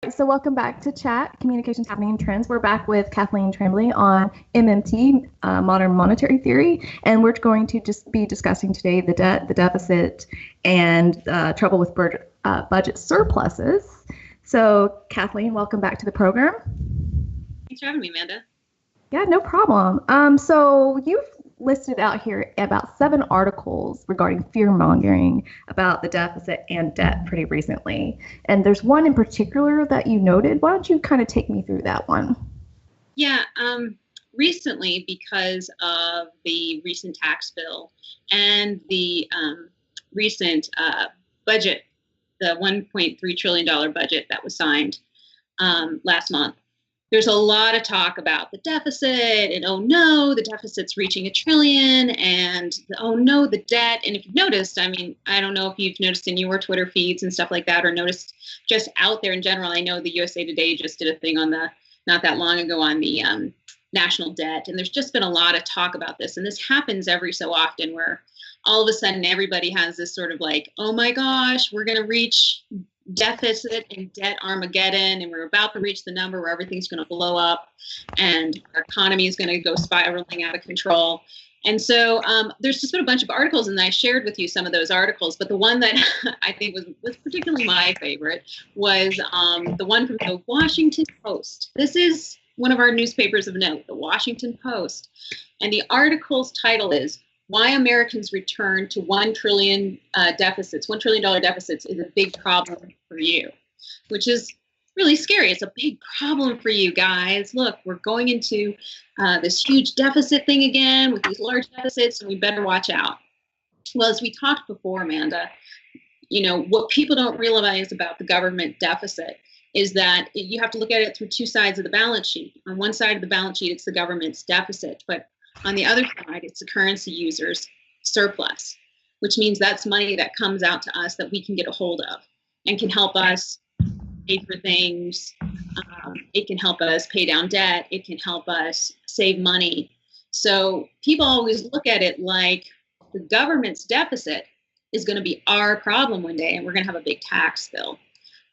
So welcome back to Chat, Communications Happening in Trends. We're back with Kathleen Tremblay on MMT, Modern Monetary Theory, and we're going to just be discussing today the debt, the deficit, and trouble with budget surpluses. So Kathleen, welcome back to the program. Thanks for having me, Amanda. Yeah, no problem. So you've listed out here about 7 articles regarding fear-mongering about the deficit and debt pretty recently. And there's one in particular that you noted. Why don't you kind of take me through that one? Yeah, recently, because of the recent tax bill and the recent budget, the $1.3 trillion budget that was signed last month, there's a lot of talk about the deficit and, oh no, the deficit's reaching $1 trillion, and oh no, the debt. And if you've noticed, I mean, I don't know if you've noticed in your Twitter feeds and stuff like that, or noticed just out there in general. I know the USA Today just did a thing on not that long ago on the national debt. And there's just been a lot of talk about this. And this happens every so often where all of a sudden everybody has this sort of like, oh my gosh, we're going to reach deficit and debt Armageddon, and we're about to reach the number where everything's going to blow up and our economy is going to go spiraling out of control. And so there's just been a bunch of articles, and I shared with you some of those articles, but the one that I think was particularly my favorite was the one from the Washington Post. This is one of our newspapers of note, the Washington Post, and the article's title is "Why Americans Return to $1 trillion deficits. $1 trillion deficits is a big problem for you," which is really scary. It's a big problem for you guys. Look, we're going into this huge deficit thing again with these large deficits, and we better watch out. Well, as we talked before, Amanda, you know, what people don't realize about the government deficit is that you have to look at it through two sides of the balance sheet. On one side of the balance sheet, it's the government's deficit, but on the other side, it's the currency users' surplus, which means that's money that comes out to us that we can get a hold of and can help us pay for things. It can help us pay down debt. It can help us save money. So people always look at it like the government's deficit is going to be our problem one day, and we're going to have a big tax bill.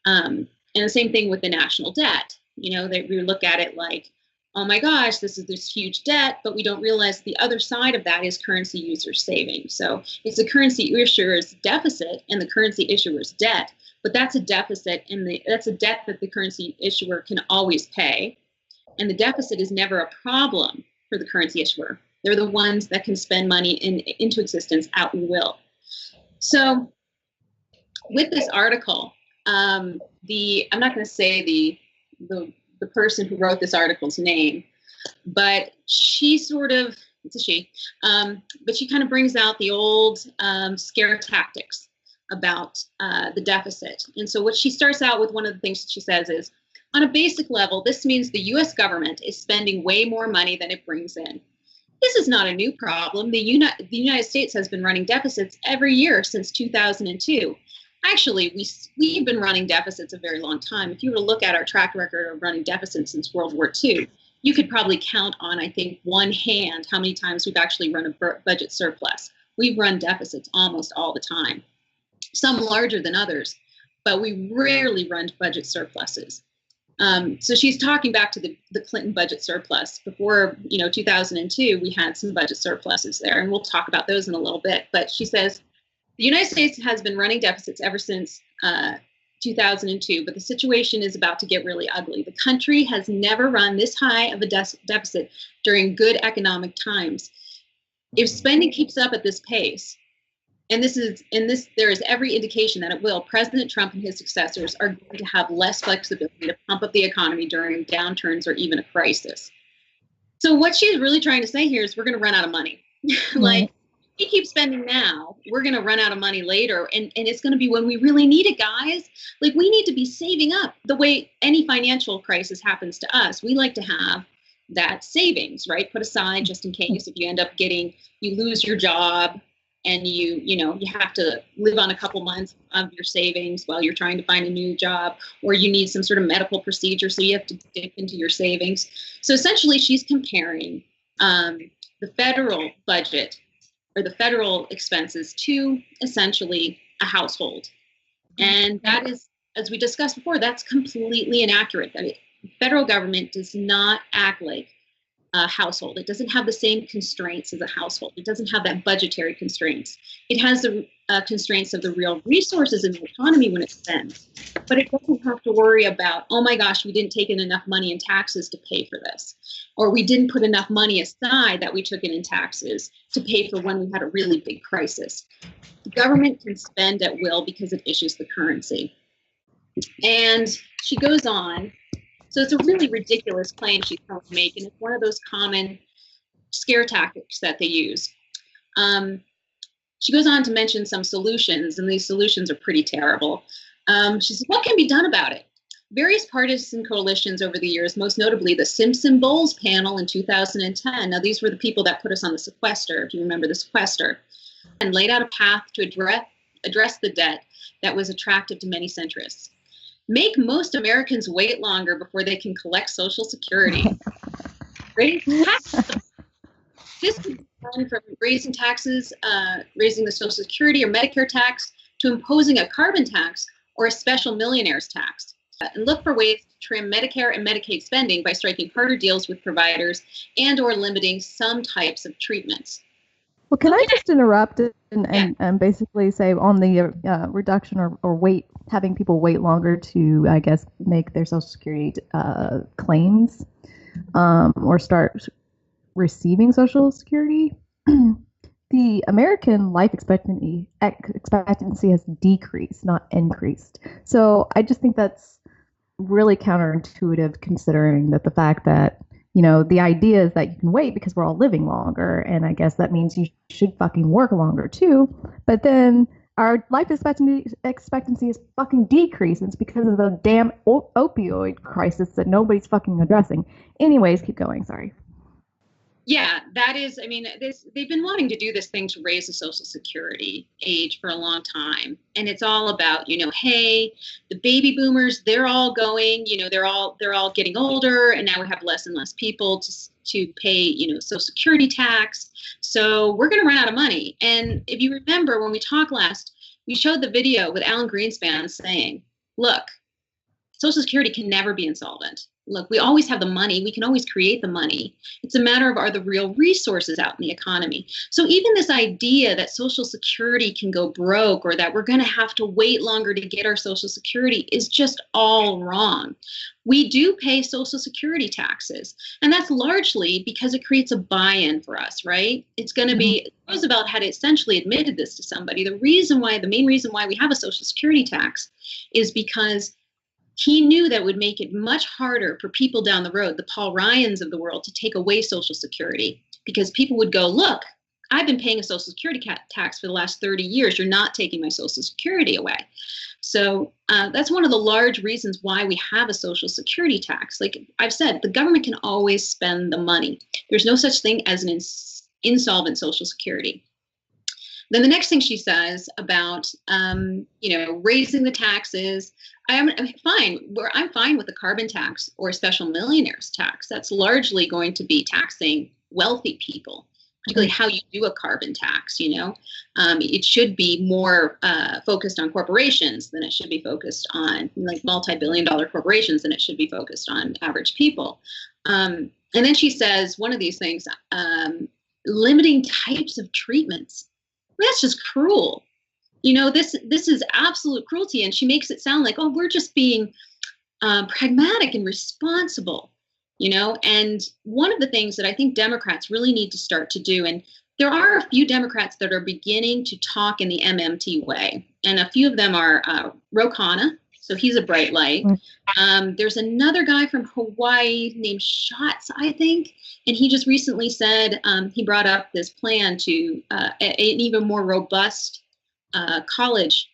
And the same thing with the national debt. You know, we look at it like, oh my gosh, this is this huge debt, but we don't realize the other side of that is currency users saving. So it's the currency issuer's deficit and the currency issuer's debt, but that's a deficit, and that's a debt that the currency issuer can always pay. And the deficit is never a problem for the currency issuer. They're the ones that can spend money into existence at will. So with this article, I'm not going to say the person who wrote this article's name, but she sort of, it's a she, but she kind of brings out the old scare tactics about the deficit. And so what she starts out with, one of the things that she says is, on a basic level, this means the US government is spending way more money than it brings in. This is not a new problem. The United States has been running deficits every year since 2002. Actually, we've been running deficits a very long time. If you were to look at our track record of running deficits since World War II, you could probably count on, I think, one hand how many times we've actually run a budget surplus. We've run deficits almost all the time, some larger than others, but we rarely run budget surpluses. So she's talking back to the Clinton budget surplus. Before 2002, we had some budget surpluses there, and we'll talk about those in a little bit. But she says, the United States has been running deficits ever since 2002, but the situation is about to get really ugly. The country has never run this high of a deficit during good economic times. If spending keeps up at this pace, and there is every indication that it will, President Trump and his successors are going to have less flexibility to pump up the economy during downturns or even a crisis. So what she's really trying to say here is we're going to run out of money. Like, we keep spending now, we're going to run out of money later, and it's going to be when we really need it, guys. Like, we need to be saving up the way any financial crisis happens to us. We like to have that savings, right, put aside just in case if you end up you lose your job and you have to live on a couple months of your savings while you're trying to find a new job, or you need some sort of medical procedure, so you have to dip into your savings. So essentially, she's comparing the federal budget or the federal expenses to essentially a household. And that is as we discussed before, that's completely inaccurate. The federal government does not act like a household. It doesn't have the same constraints as a household. It doesn't have that budgetary constraints. It has the constraints of the real resources in the economy when it spends. But it doesn't have to worry about, oh my gosh, we didn't take in enough money in taxes to pay for this. Or we didn't put enough money aside that we took in taxes to pay for when we had a really big crisis. The government can spend at will because it issues the currency. And she goes on. So it's a really ridiculous claim she's trying to make, and it's one of those common scare tactics that they use. She goes on to mention some solutions, and these solutions are pretty terrible. She says, what can be done about it? Various partisan coalitions over the years, most notably the Simpson-Bowles panel in 2010. Now, these were the people that put us on the sequester, if you remember the sequester, and laid out a path to address the debt that was attractive to many centrists. Make most Americans wait longer before they can collect Social Security. Raise taxes. This could be done from raising taxes, raising the Social Security or Medicare tax, to imposing a carbon tax or a special millionaire's tax. And look for ways to trim Medicare and Medicaid spending by striking harder deals with providers and or limiting some types of treatments. Well, can I just interrupt and basically say on the reduction or wait, having people wait longer to, I guess, make their Social Security claims or start receiving Social Security, the American life expectancy has decreased, not increased. So I just think that's really counterintuitive, considering that the fact that, you know, the idea is that you can wait because we're all living longer, and I guess that means you should fucking work longer too. But then our life expectancy is fucking decreasing. It's because of the damn opioid crisis that nobody's fucking addressing. Anyways, keep going. Sorry. Yeah, that is, I mean, they've been wanting to do this thing to raise the Social Security age for a long time. And it's all about, you know, hey, the baby boomers, they're all going, you know, they're all getting older, and now we have less and less people to pay, you know, Social Security tax. So we're going to run out of money. And if you remember when we talked last, we showed the video with Alan Greenspan saying, look, Social Security can never be insolvent. Look, we always have the money. We can always create the money. It's a matter of, are the real resources out in the economy? So even this idea that Social Security can go broke, or that we're going to have to wait longer to get our Social Security, is just all wrong. We do pay Social Security taxes, and that's largely because it creates a buy-in for us, right? It's going to be, Roosevelt had essentially admitted this to somebody. The main reason why we have a Social Security tax is because he knew that would make it much harder for people down the road, the Paul Ryans of the world, to take away Social Security, because people would go, look, I've been paying a Social Security tax for the last 30 years. You're not taking my Social Security away. So that's one of the large reasons why we have a Social Security tax. Like I've said, the government can always spend the money. There's no such thing as an insolvent Social Security. Then the next thing she says about, raising the taxes, I'm fine with a carbon tax or a special millionaire's tax. That's largely going to be taxing wealthy people, particularly how you do a carbon tax. It should be more focused on corporations than it should be focused on like multi-billion-dollar corporations than it should be focused on average people. And then she says one of these things, limiting types of treatments. That's just cruel. This is absolute cruelty. And she makes it sound like, oh, we're just being pragmatic and responsible, And one of the things that I think Democrats really need to start to do, and there are a few Democrats that are beginning to talk in the MMT way, and a few of them are Ro Khanna, so he's a bright light. There's another guy from Hawaii named Schatz, I think, and he just recently said he brought up this plan to an even more robust college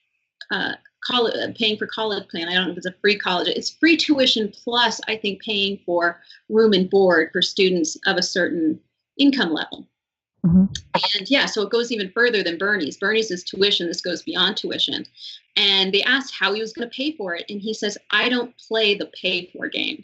paying for college plan. I don't know if it's a free college. It's free tuition plus, I think, paying for room and board for students of a certain income level. Mm-hmm. And yeah, so it goes even further than Bernie's. Bernie's is tuition. This goes beyond tuition. And they asked how he was going to pay for it. And he says, I don't play the pay for game,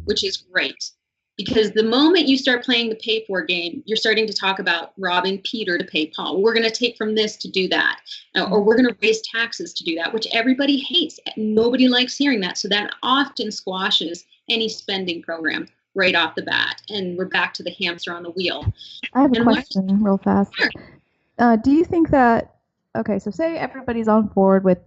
which is great. Because the moment you start playing the pay for game, you're starting to talk about robbing Peter to pay Paul. We're going to take from this to do that, or we're going to raise taxes to do that, which everybody hates. Nobody likes hearing that. So that often squashes any spending program right off the bat. And we're back to the hamster on the wheel. I have a question real fast. Sure. Do you think that, okay, so say everybody's on board with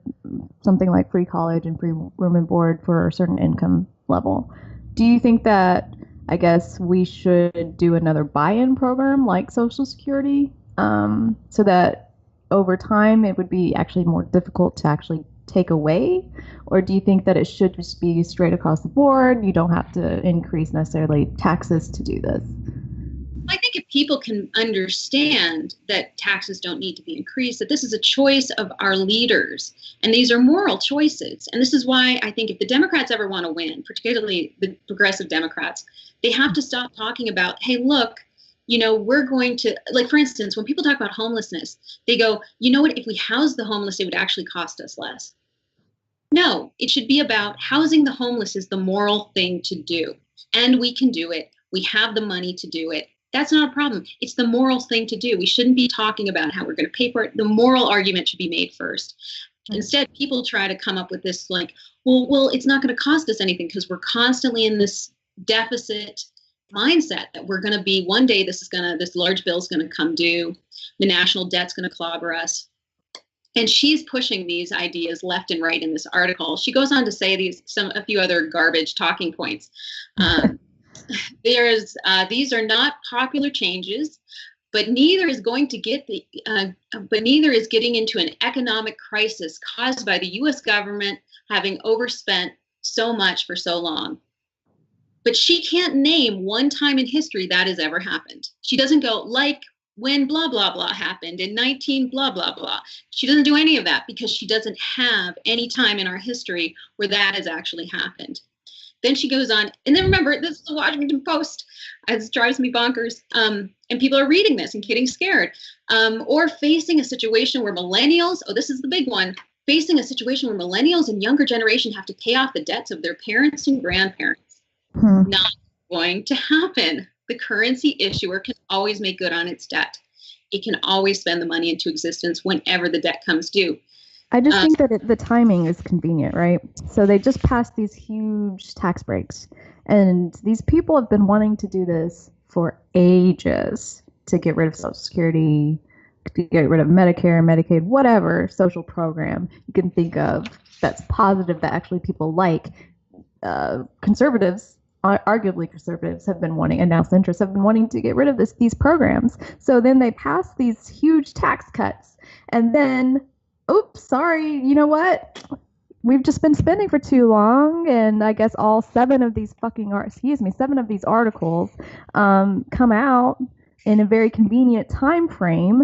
something like free college and free room and board for a certain income level. Do you think that, I guess, we should do another buy-in program like Social Security, so that over time it would be actually more difficult to actually take away? Or do you think that it should just be straight across the board? You don't have to increase necessarily taxes to do this? I think if people can understand that taxes don't need to be increased, that this is a choice of our leaders, and these are moral choices. And this is why I think if the Democrats ever want to win, particularly the progressive Democrats, they have to stop talking about, hey, look, we're going to, like, for instance, when people talk about homelessness, they go, you know what, if we house the homeless, it would actually cost us less. No, it should be about housing the homeless is the moral thing to do. And we can do it. We have the money to do it. That's not a problem. It's the moral thing to do. We shouldn't be talking about how we're going to pay for it. The moral argument should be made first. Instead, people try to come up with this like, well, it's not going to cost us anything because we're constantly in this deficit mindset that we're going to be, one day this large bill is going to come due. The national debt's going to clobber us. And she's pushing these ideas left and right in this article. She goes on to say a few other garbage talking points. These are not popular changes, but neither is getting into an economic crisis caused by the U.S. government having overspent so much for so long. But she can't name one time in history that has ever happened. She doesn't go like when blah blah blah happened in 19 blah blah blah. She doesn't do any of that because she doesn't have any time in our history where that has actually happened. Then she goes on, and then remember, this is the Washington Post. It drives me bonkers. And people are reading this and getting scared. Or facing a situation where millennials, this is the big one, facing a situation where millennials and younger generation have to pay off the debts of their parents and grandparents. Not going to happen. The currency issuer can always make good on its debt. It can always spend the money into existence whenever the debt comes due. I just think that the timing is convenient, right? So they just passed these huge tax breaks, and these people have been wanting to do this for ages, to get rid of Social Security, to get rid of Medicare, Medicaid, whatever social program you can think of that's positive that actually people like. Conservatives, arguably conservatives, have been wanting, and now centrists have been wanting to get rid of these programs. So then they pass these huge tax cuts, and then oops, sorry, you know what? We've just been spending for too long, and I guess all seven of these articles come out in a very convenient time frame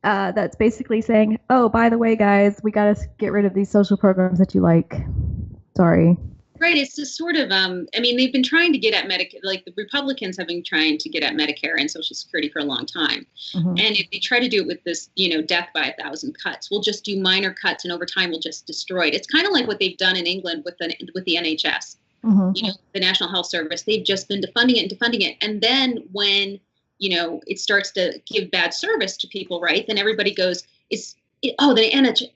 that's basically saying, oh, by the way, guys, we got to get rid of these social programs that you like. Sorry. Right. It's just sort of, they've been trying to get at Medicare, like the Republicans have been trying to get at Medicare and Social Security for a long time. Mm-hmm. And if they try to do it with this, death by 1,000 cuts, we'll just do minor cuts and over time we'll just destroy it. It's kind of like what they've done in England with the NHS, mm-hmm. The National Health Service. They've just been defunding it. And then when, it starts to give bad service to people, right, then everybody goes, the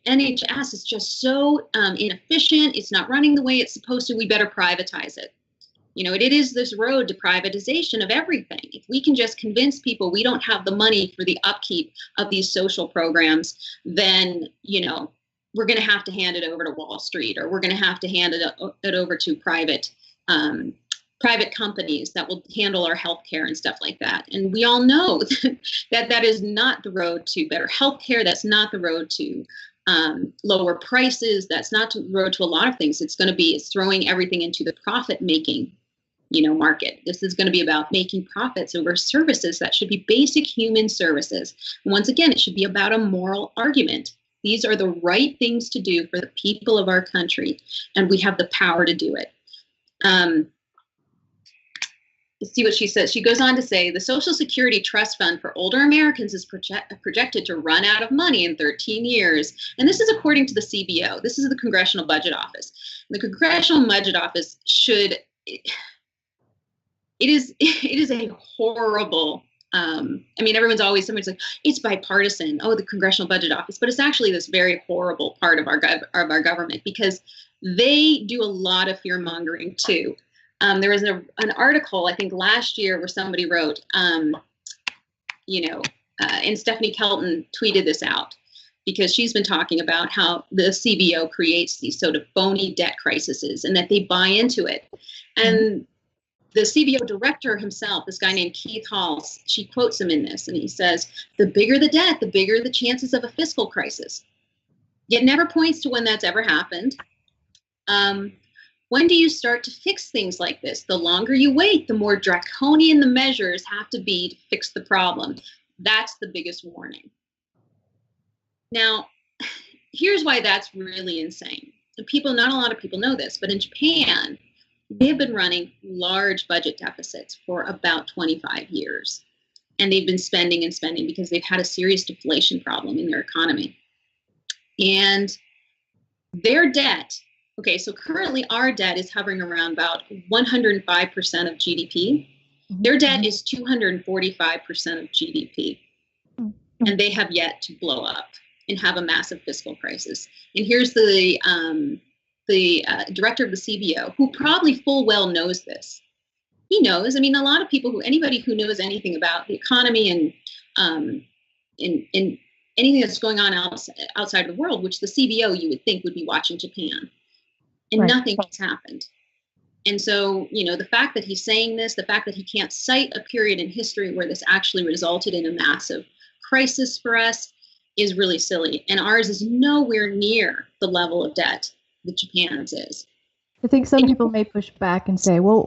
NHS is just so inefficient. It's not running the way it's supposed to. We better privatize it. It is this road to privatization of everything. If we can just convince people we don't have the money for the upkeep of these social programs, then, we're going to have to hand it over to Wall Street, or we're going to have to hand it over to private companies that will handle our healthcare and stuff like that. And we all know that is not the road to better healthcare. That's not the road to lower prices. That's not the road to a lot of things. It's throwing everything into the profit-making, market. This is going to be about making profits over services that should be basic human services. And once again, it should be about a moral argument. These are the right things to do for the people of our country, and we have the power to do it. Let's see what she says. She goes on to say, the Social Security Trust Fund for older Americans is projected to run out of money in 13 years. And this is according to the CBO. This is the Congressional Budget Office. And the Congressional Budget Office should it is a horrible. I mean, somebody's like, it's bipartisan. Oh, the Congressional Budget Office, but it's actually this very horrible part of our government, because they do a lot of fear mongering too. There was an article, I think last year, where somebody wrote, and Stephanie Kelton tweeted this out, because she's been talking about how the CBO creates these sort of phony debt crises and that they buy into it. And the CBO director himself, this guy named Keith Halls, she quotes him in this, and he says, the bigger the debt, the bigger the chances of a fiscal crisis. It never points to when that's ever happened. When do you start to fix things like this? The longer you wait, the more draconian the measures have to be to fix the problem. That's the biggest warning. Now, here's why that's really insane. Not a lot of people know this, but in Japan, they have been running large budget deficits for about 25 years. And they've been spending and spending because they've had a serious deflation problem in their economy. And their debt, okay, so currently our debt is hovering around about 105% of GDP. Their debt is 245% of GDP. And they have yet to blow up and have a massive fiscal crisis. And here's the director of the CBO, who probably full well knows this. He knows. I mean, a lot of people anybody who knows anything about the economy and in anything that's going on outside of the world, which the CBO you would think would be watching Japan, and right. Nothing has happened. And so, the fact that he's saying this, the fact that he can't cite a period in history where this actually resulted in a massive crisis for us is really silly. And ours is nowhere near the level of debt that Japan's is. I think some people may push back and say, well,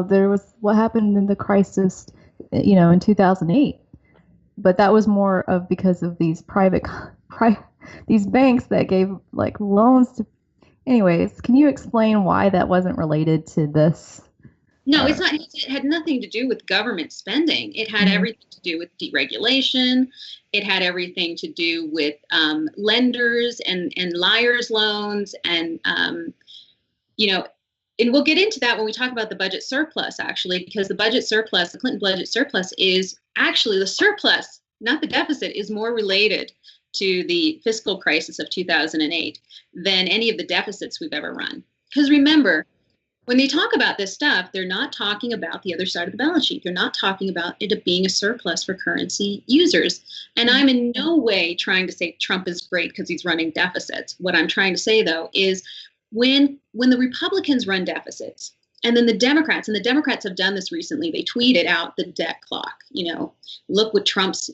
there was what happened in the crisis, in 2008. But that was more of because of these these banks that gave like loans to. Anyways, can you explain why that wasn't related to this? No, it's not. It had nothing to do with government spending. It had everything to do with deregulation. It had everything to do with lenders and liars loans, and and we'll get into that when we talk about the budget surplus, actually, because the Clinton budget surplus is actually the surplus, not the deficit, is more related to the fiscal crisis of 2008 than any of the deficits we've ever run. Because remember, when they talk about this stuff, they're not talking about the other side of the balance sheet. They're not talking about it being a surplus for currency users. And I'm in no way trying to say Trump is great because he's running deficits. What I'm trying to say, though, is when the Republicans run deficits, and then the Democrats have done this recently, they tweeted out the debt clock. Look what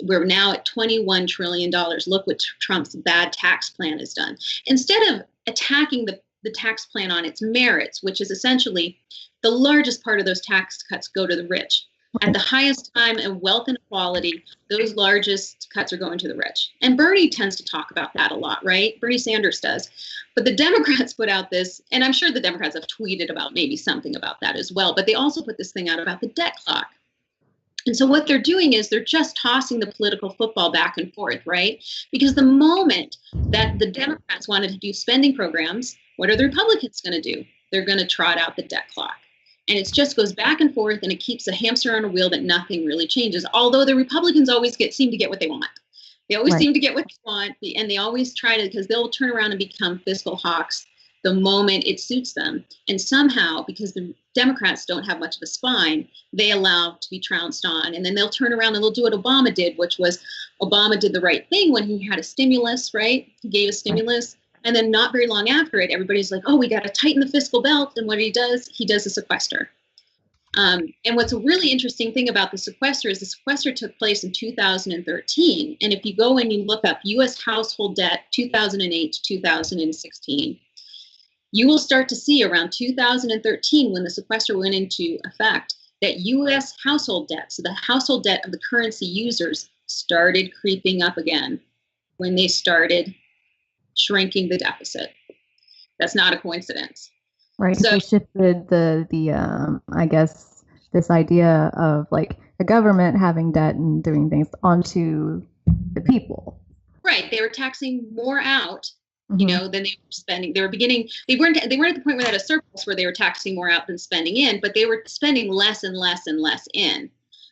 we're now at $21 trillion. Look what Trump's bad tax plan has done. Instead of attacking the tax plan on its merits, which is essentially the largest part of those tax cuts go to the rich. At the highest time in wealth inequality, those largest cuts are going to the rich. And Bernie tends to talk about that a lot, right? Bernie Sanders does. But the Democrats put out this, and I'm sure the Democrats have tweeted about maybe something about that as well, but they also put this thing out about the debt clock. And so what they're doing is they're just tossing the political football back and forth, right? Because the moment that the Democrats wanted to do spending programs, what are the Republicans going to do? They're going to trot out the debt clock. And it just goes back and forth, and it keeps a hamster on a wheel that nothing really changes. Although the Republicans always seem to get what they want. They always seem to get what they want, and they always try to, because they'll turn around and become fiscal hawks the moment it suits them. And somehow, because the Democrats don't have much of a spine, they allow to be trounced on. And then they'll turn around and they'll do what Obama did, which was Obama did the right thing when he had a stimulus, right? He gave a stimulus. And then not very long after it, everybody's like, oh, we got to tighten the fiscal belt. And what he does a sequester. And what's a really interesting thing about the sequester is the sequester took place in 2013. And if you go and you look up U.S. household debt 2008 to 2016, you will start to see around 2013, when the sequester went into effect, that U.S. household debt, so the household debt of the currency users, started creeping up again when they started shrinking the deficit. That's not a coincidence. Right. So they shifted the I guess this idea of like the government having debt and doing things onto the people. Right. They were taxing more out You know, then they were spending, they weren't at the point where they had a surplus where they were taxing more out than spending in, but they were spending less and less and less in.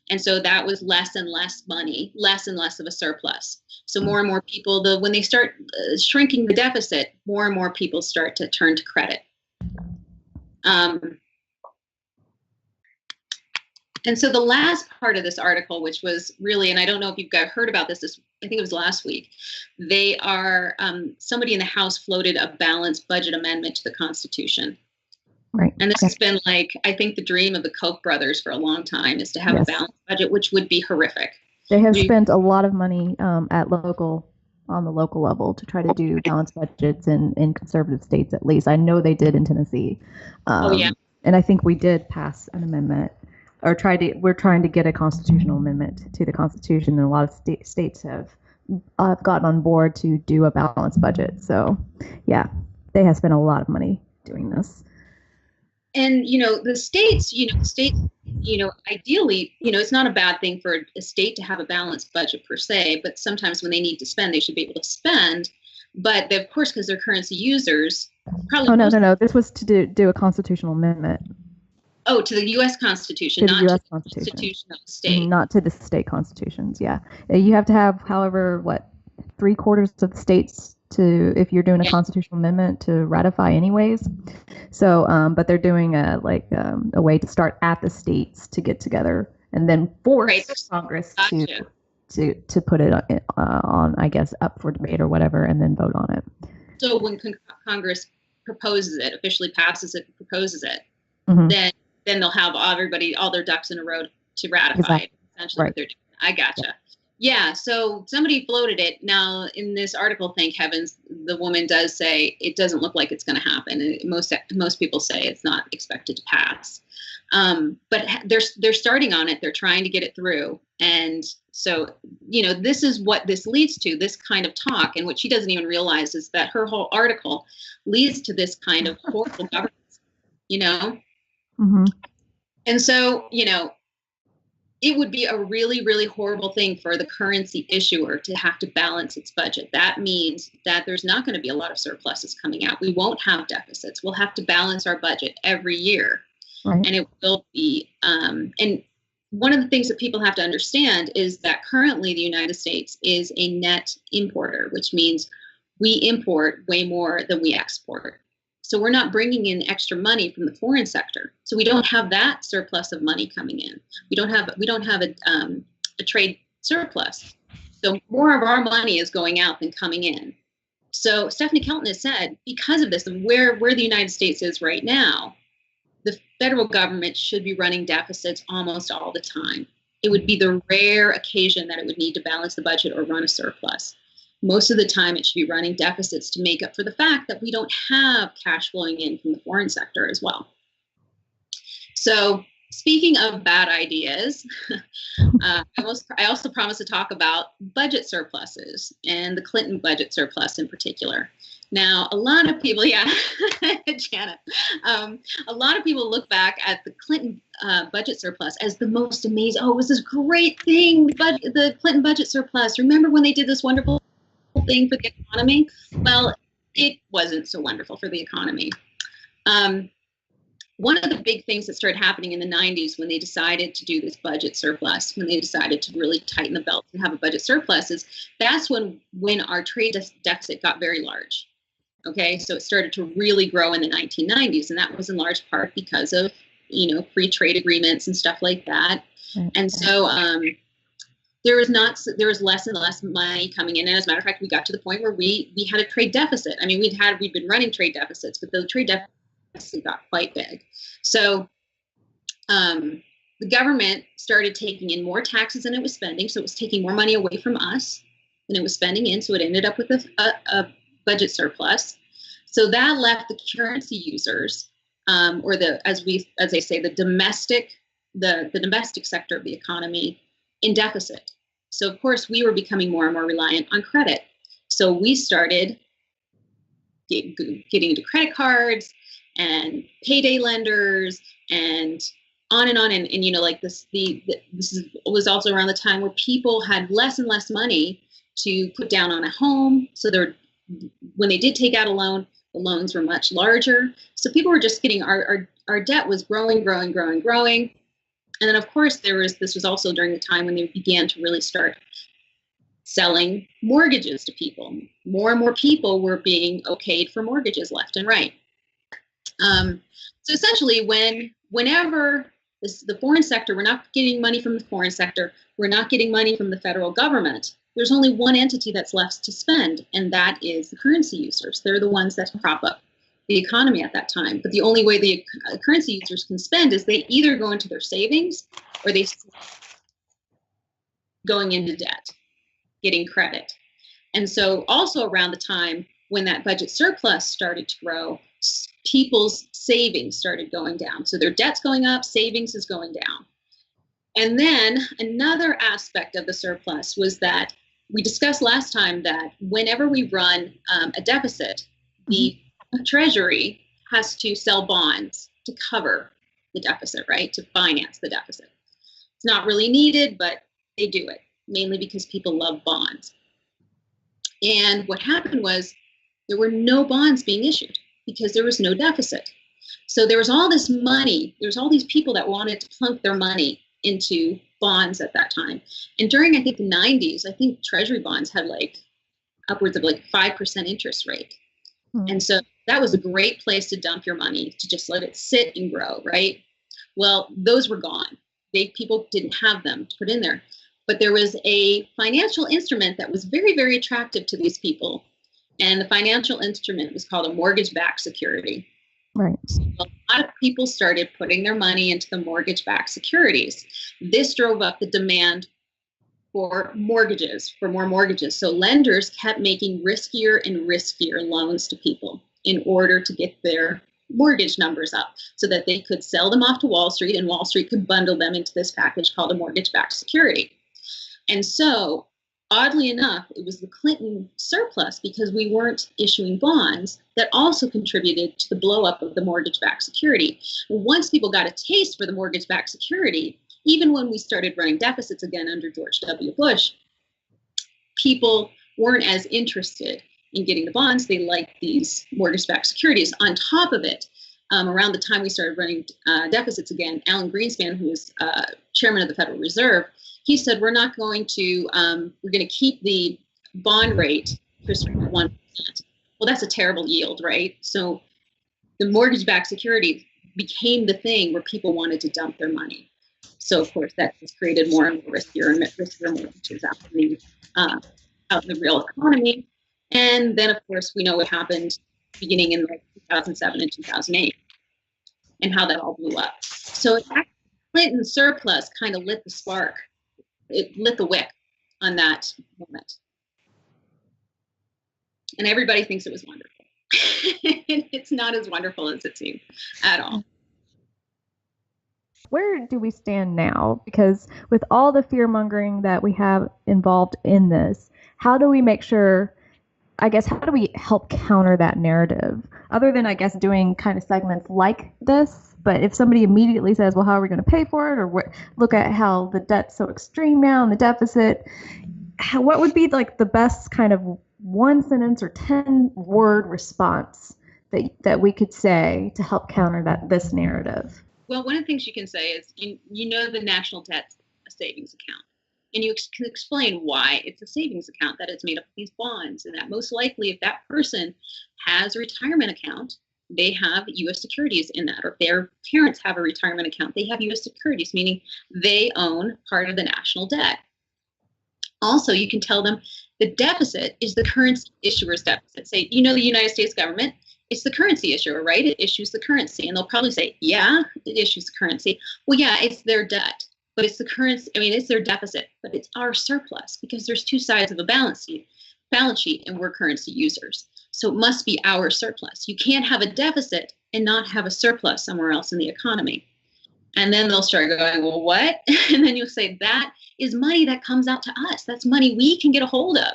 And so that was less and less money, less and less of a surplus. So more and more people, when they start shrinking the deficit, more and more people start to turn to credit. And so the last part of this article, which was really, and I don't know if you've heard about this, I think it was last week, they are, somebody in the House floated a balanced budget amendment to the Constitution. Right. And this has been like, I think the dream of the Koch brothers for a long time is to have a balanced budget, which would be horrific. They have spent a lot of money on the local level to try to do balanced budgets in conservative states, at least. I know they did in Tennessee. And I think we did pass an amendment, or we're trying to get a constitutional amendment to the Constitution, and a lot of states have gotten on board to do a balanced budget. So, yeah, they have spent a lot of money doing this. And, the states, ideally, it's not a bad thing for a state to have a balanced budget per se, but sometimes when they need to spend, they should be able to spend. But of course, because they're currency users, probably. Oh, no. This was to do a constitutional amendment. Oh, to the U.S. Constitution, not to the Constitution of the state. Not to the state constitutions, yeah. You have to have, however, 3/4 of the states if you're doing a constitutional amendment to ratify anyways. So, but they're doing a way to start at the states to get together and then force Congress to put it on, I guess, up for debate or whatever, and then vote on it. So when Congress proposes it, officially passes it, proposes it, then they'll have all their ducks in a row to ratify it. Essentially, what they're doing. I gotcha. Yeah, so somebody floated it. Now, in this article, thank heavens, the woman does say it doesn't look like it's going to happen. Most people say it's not expected to pass. But they're starting on it. They're trying to get it through. And so, this is what this leads to, this kind of talk. And what she doesn't even realize is that her whole article leads to this kind of horrible governance, And so, it would be a really, really horrible thing for the currency issuer to have to balance its budget. That means that there's not going to be a lot of surpluses coming out. We won't have deficits. We'll have to balance our budget every year. Right. And it will be, and one of the things that people have to understand is that currently the United States is a net importer, which means we import way more than we export. So we're not bringing in extra money from the foreign sector. So we don't have that surplus of money coming in. We don't have a trade surplus. So more of our money is going out than coming in. So Stephanie Kelton has said, because of this, where the United States is right now, the federal government should be running deficits almost all the time. It would be the rare occasion that it would need to balance the budget or run a surplus. Most of the time, it should be running deficits to make up for the fact that we don't have cash flowing in from the foreign sector as well. So speaking of bad ideas, I also promised to talk about budget surpluses and the Clinton budget surplus in particular. Now, a lot of people, Janet, a lot of people look back at the Clinton budget surplus as the most amazing. Oh, it was this great thing, the Clinton budget surplus. Remember when they did this wonderful thing for the economy? Well, it wasn't so wonderful for the economy. One of the big things that started happening in the 90s when they decided to do this budget surplus, when they decided to really tighten the belt and have a budget surplus, is that's when our trade deficit got very large. Okay, so it started to really grow in the 1990s, and that was in large part because of, free trade agreements and stuff like that. And so there was less and less money coming in. And as a matter of fact, we got to the point where we had a trade deficit. I mean, we'd been running trade deficits, but the trade deficit got quite big. So the government started taking in more taxes than it was spending. So it was taking more money away from us than it was spending in. So it ended up with a budget surplus. So that left the currency users, or as they say, the domestic sector of the economy in deficit. So of course we were becoming more and more reliant on credit. So we started getting into credit cards and payday lenders and on and on. And this was also around the time where people had less and less money to put down on a home. So when they did take out a loan, the loans were much larger. So people were just getting, our debt was growing. And then, of course, this was also during the time when they began to really start selling mortgages to people. More and more people were being okayed for mortgages left and right. So essentially, whenever the foreign sector, we're not getting money from the foreign sector, we're not getting money from the federal government, there's only one entity that's left to spend, and that is the currency users. They're the ones that prop up the economy at that time. But the only way the currency users can spend is they either go into their savings or they going into debt, getting credit. And so also around the time when that budget surplus started to grow, people's savings started going down. So their debt's going up, savings is going down. And then another aspect of the surplus was that we discussed last time that whenever we run a deficit, the Treasury has to sell bonds to cover the deficit, right? To finance the deficit. It's not really needed, but they do it, mainly because people love bonds. And what happened was there were no bonds being issued because there was no deficit. So there was all this money, there's all these people that wanted to plunk their money into bonds at that time. And during, I think, the 90s, I think Treasury bonds had like upwards of like 5% interest rate. And so that was a great place to dump your money, to just let it sit and grow, right? Well, those were gone. People didn't have them to put in there. But there was a financial instrument that was very, very attractive to these people. And the financial instrument was called a mortgage-backed security. Right. So a lot of people started putting their money into the mortgage-backed securities. This drove up the demand for mortgages, for more mortgages. So lenders kept making riskier and riskier loans to people in order to get their mortgage numbers up so that they could sell them off to Wall Street, and Wall Street could bundle them into this package called a mortgage-backed security. And so, oddly enough, it was the Clinton surplus, because we weren't issuing bonds, that also contributed to the blow up of the mortgage-backed security. And once people got a taste for the mortgage-backed security, even when we started running deficits again under George W. Bush, people weren't as interested in getting the bonds. They liked these mortgage-backed securities. On top of it, around the time we started running deficits again, Alan Greenspan, who was chairman of the Federal Reserve, he said, we're going to keep the bond rate for 1%. Well, that's a terrible yield, right? So the mortgage-backed security became the thing where people wanted to dump their money. So, of course, that just created more and more riskier mortgages out in the real economy. And then, of course, we know what happened beginning in like 2007 and 2008 and how that all blew up. So Clinton surplus kind of lit the spark. It lit the wick on that moment. And everybody thinks it was wonderful. It's not as wonderful as it seemed at all. Where do we stand now? Because with all the fear-mongering that we have involved in this, how do we make sure, how do we help counter that narrative? Other than, doing kind of segments like this, but if somebody immediately says, well, how are we going to pay for it? Or look at how the debt's so extreme now and the deficit, what would be like the best kind of 1 sentence or 10-word response that we could say to help counter this narrative? Well, one of the things you can say is, the national debt savings account. And you can explain why it's a savings account, that it's made up of these bonds, and that most likely if that person has a retirement account, they have U.S. securities in that, or if their parents have a retirement account, they have U.S. securities, meaning they own part of the national debt. Also, you can tell them the deficit is the currency issuer's deficit. Say, the United States government, it's the currency issuer, right? It issues the currency. And they'll probably say, yeah, it issues the currency. Well, yeah, it's their debt, but it's the currency. It's their deficit, but it's our surplus, because there's two sides of a balance sheet, and we're currency users. So it must be our surplus. You can't have a deficit and not have a surplus somewhere else in the economy. And then they'll start going, well, what? And then you'll say, that is money that comes out to us. That's money we can get a hold of,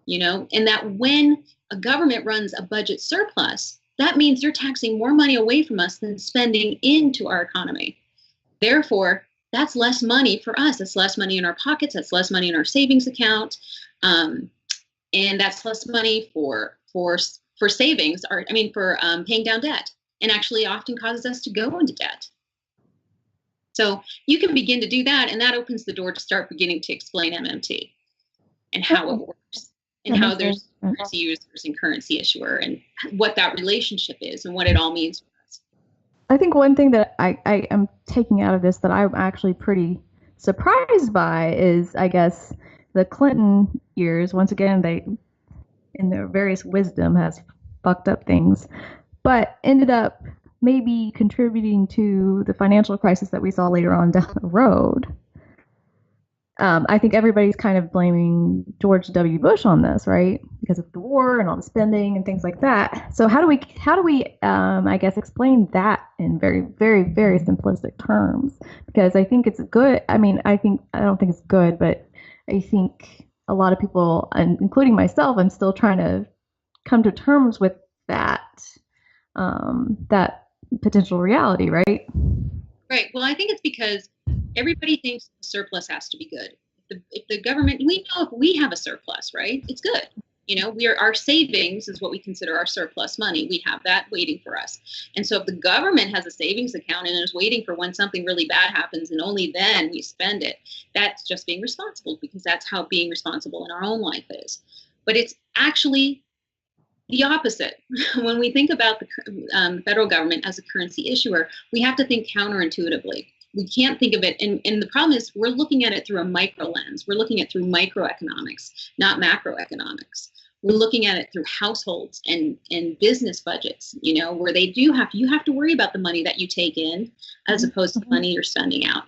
and that when a government runs a budget surplus, that means they're taxing more money away from us than spending into our economy. Therefore, that's less money for us. That's less money in our pockets. That's less money in our savings account. And that's less money for for savings, or for paying down debt, and actually often causes us to go into debt. So you can begin to do that, and that opens the door to start beginning to explain MMT and how it works, and how there's currency users and currency issuer, and what that relationship is, and what it all means for us. I think one thing that I am taking out of this that I'm actually pretty surprised by is, I guess, the Clinton years. Once again, they, in their various wisdom, has fucked up things, but ended up maybe contributing to the financial crisis that we saw later on down the road. I think everybody's kind of blaming George W. Bush on this, right? Because of the war and all the spending and things like that. So how do we, I guess, explain that in very, very, very simplistic terms? Because I think it's good. I don't think it's good, but I think a lot of people, and including myself, I'm still trying to come to terms with that, that potential reality, right? Right. Well, I think it's because everybody thinks the surplus has to be good. If the government, we know if we have a surplus, right, it's good. Our savings is what we consider our surplus money. We have that waiting for us. And so if the government has a savings account and is waiting for when something really bad happens and only then we spend it, that's just being responsible, because that's how being responsible in our own life is. But it's actually the opposite. When we think about the federal government as a currency issuer, we have to think counterintuitively. We can't think of it, and the problem is we're looking at it through a micro lens. We're looking at it through microeconomics, not macroeconomics. We're looking at it through households and business budgets, where you have to worry about the money that you take in as opposed to the money you're spending out.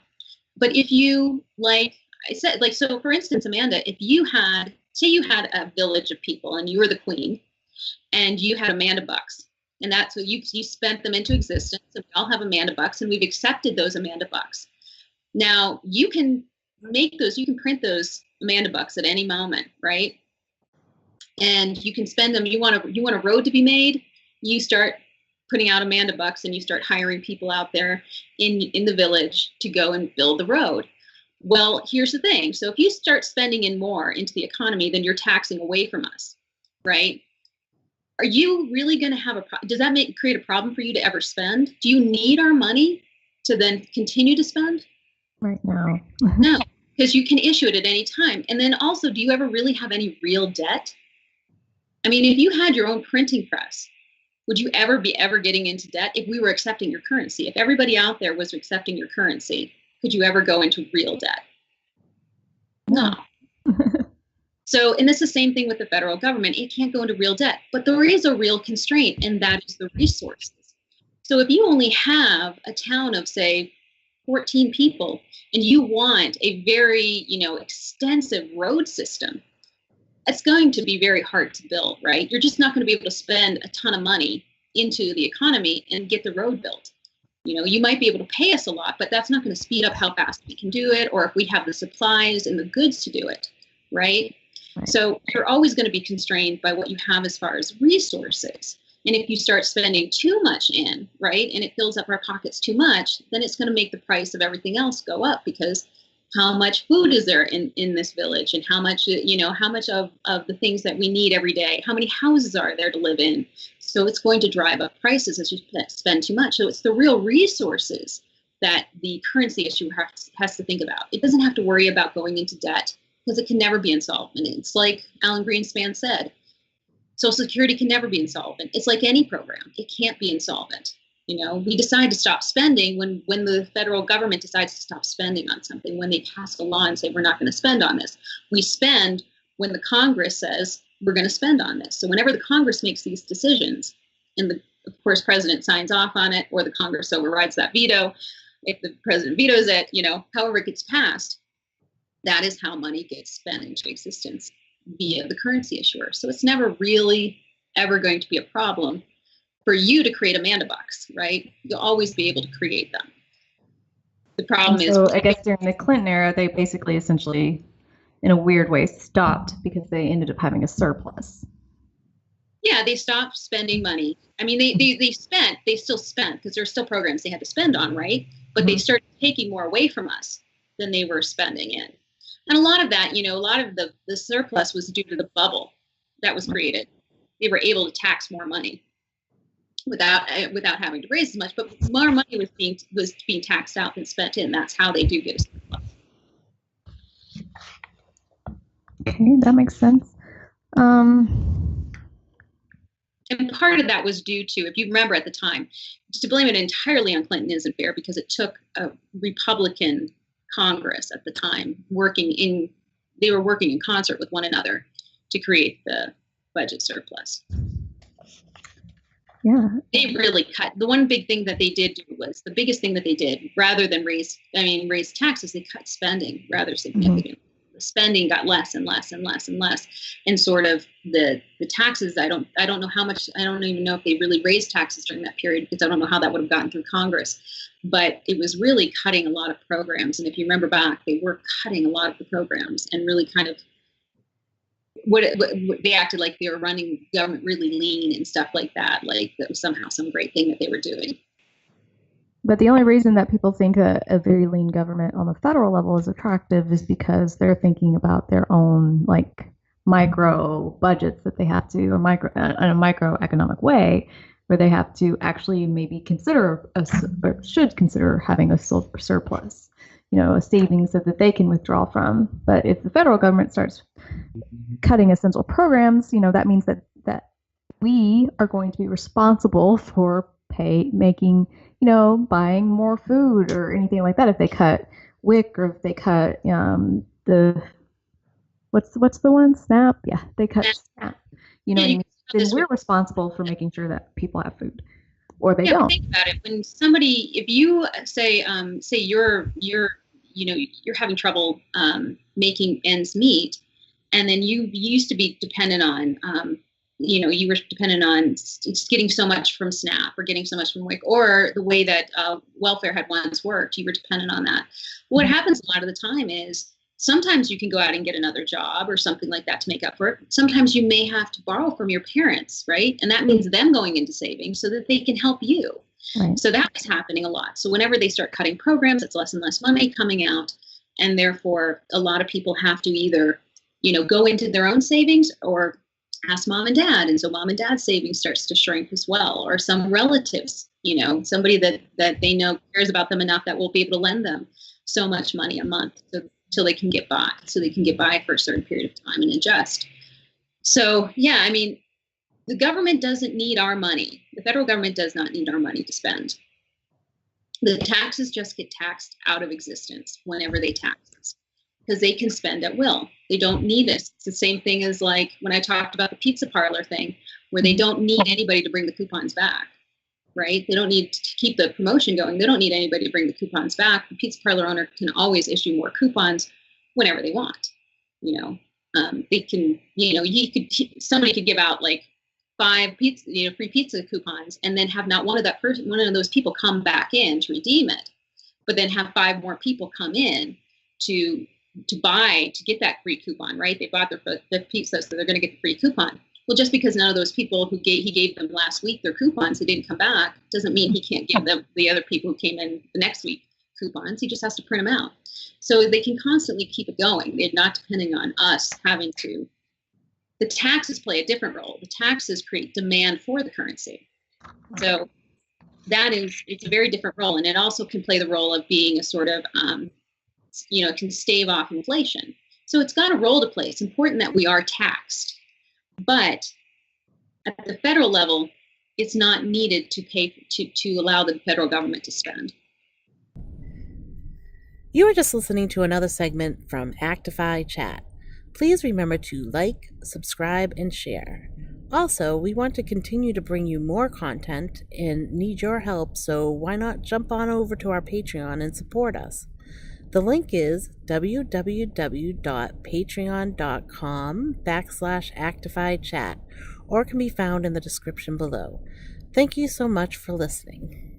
But if you, like I said, so for instance, Amanda, say you had a village of people and you were the queen, and you had Amanda bucks. And that's what you spent them into existence. And we all have Amanda bucks, and we've accepted those Amanda bucks. Now you can print those Amanda bucks at any moment, right? And you can spend them. You want a road to be made, you start putting out Amanda bucks, and you start hiring people out there in the village to go and build the road. Well, here's the thing. So if you start spending in more into the economy than you're taxing away from us, right? Are you really going to have does that create a problem for you to ever spend? Do you need our money to then continue to spend? Right now. No, because you can issue it at any time. And then also, do you ever really have any real debt? If you had your own printing press, would you ever be getting into debt if we were accepting your currency? If everybody out there was accepting your currency, could you ever go into real debt? No. So, and it's the same thing with the federal government. It can't go into real debt, but there is a real constraint, and that is the resources. So if you only have a town of, say, 14 people, and you want a very, extensive road system, it's going to be very hard to build, right? You're just not going to be able to spend a ton of money into the economy and get the road built. You might be able to pay us a lot, but that's not going to speed up how fast we can do it, or if we have the supplies and the goods to do it, right? Right. So you're always going to be constrained by what you have as far as resources. And if you start spending too much in, right, and it fills up our pockets too much, then it's going to make the price of everything else go up, because how much food is there in this village, and how much of the things that we need every day, how many houses are there to live in? So it's going to drive up prices as you spend too much. So it's the real resources that the currency issue has to think about. It doesn't have to worry about going into debt, because it can never be insolvent. It's like Alan Greenspan said, Social Security can never be insolvent. It's like any program. It can't be insolvent. We decide to stop spending when the federal government decides to stop spending on something, when they pass a law and say, we're not going to spend on this. We spend when the Congress says we're going to spend on this. So whenever the Congress makes these decisions, and of course, president signs off on it, or the Congress overrides that veto, if the president vetoes it, however it gets passed, that is how money gets spent into existence via the currency issuer. So it's never really ever going to be a problem for you to create Amanda bucks, right? You'll always be able to create them. The problem is, I guess during the Clinton era, they basically essentially, in a weird way, stopped because they ended up having a surplus. Yeah, they stopped spending money. They still spent, because there's still programs they had to spend on, right? But they started taking more away from us than they were spending in. And a lot of that, a lot of the surplus was due to the bubble that was created. they were able to tax more money without having to raise as much, but more money was being taxed out than spent in. That's how they do get a surplus. Okay, that makes sense. And part of that was due to, if you remember at the time, to blame it entirely on Clinton isn't fair, because it took a Republican Congress at the time they were working in concert with one another to create the budget surplus. Yeah. They really cut. The one big thing that they did was the biggest thing that they did, rather than raise taxes, they cut spending rather significantly. Mm-hmm. The spending got less and less and less and less, and sort of the taxes. I don't know how much. I don't even know if they really raised taxes during that period, because I don't know how that would have gotten through Congress. But it was really cutting a lot of programs. And if you remember back, they were cutting a lot of the programs and really kind of they acted like they were running government really lean and stuff like that. Like that was somehow some great thing that they were doing. But the only reason that people think a very lean government on the federal level is attractive is because they're thinking about their own like micro budgets that they have to, in a microeconomic way, where they have to actually maybe consider or should consider having a surplus, a savings that they can withdraw from. But if the federal government starts cutting essential programs, that means that we are going to be responsible for making, buying more food or anything like that. If they cut WIC, or if they cut what's the one? SNAP? Yeah, they cut SNAP. What I mean? Then we're responsible for making sure that people have food, or they don't. Think about it. When if you say you're having trouble making ends meet, and then you used to be dependent on you were dependent on just getting so much from SNAP or getting so much from WIC, or the way that welfare had once worked, you were dependent on that. What happens a lot of the time is sometimes you can go out and get another job or something like that to make up for it. Sometimes you may have to borrow from your parents, right? And that means them going into savings so that they can help you. Right. So that's happening a lot. So whenever they start cutting programs, it's less and less money coming out. And therefore, a lot of people have to either, go into their own savings or ask mom and dad. And so mom and dad's savings starts to shrink as well, or some relatives, somebody that they know cares about them enough that will be able to lend them so much money a month until they can get by. So they can get by for a certain period of time and adjust. So, yeah, the government doesn't need our money. The federal government does not need our money to spend. The taxes just get taxed out of existence whenever they tax us, because they can spend at will. They don't need us. It's the same thing as like when I talked about the pizza parlor thing, where they don't need anybody to bring the coupons back, right? They don't need to keep the promotion going. They don't need anybody to bring the coupons back. The pizza parlor owner can always issue more coupons whenever they want. They can, somebody could give out like 5 pizza, free pizza coupons, and then have not one of those people come back in to redeem it, but then have 5 more people come in to get that free coupon, right? They bought their pizza, so they're going to get the free coupon. Well, just because none of those people he gave them last week their coupons, they didn't come back, doesn't mean he can't give them the other people who came in the next week coupons. He just has to print them out. So they can constantly keep it going. They're not depending on us having to. The taxes play a different role. The taxes create demand for the currency. So it's a very different role. And it also can play the role of being a sort of, can stave off inflation. So it's got a role to play. It's important that we are taxed. But at the federal level, it's not needed to pay to allow the federal government to spend. You are just listening to another segment from Actify Chat. Please remember to like, subscribe, and share. Also, we want to continue to bring you more content and need your help, so why not jump on over to our Patreon and support us? The link is www.patreon.com/ActifyChat, or can be found in the description below. Thank you so much for listening.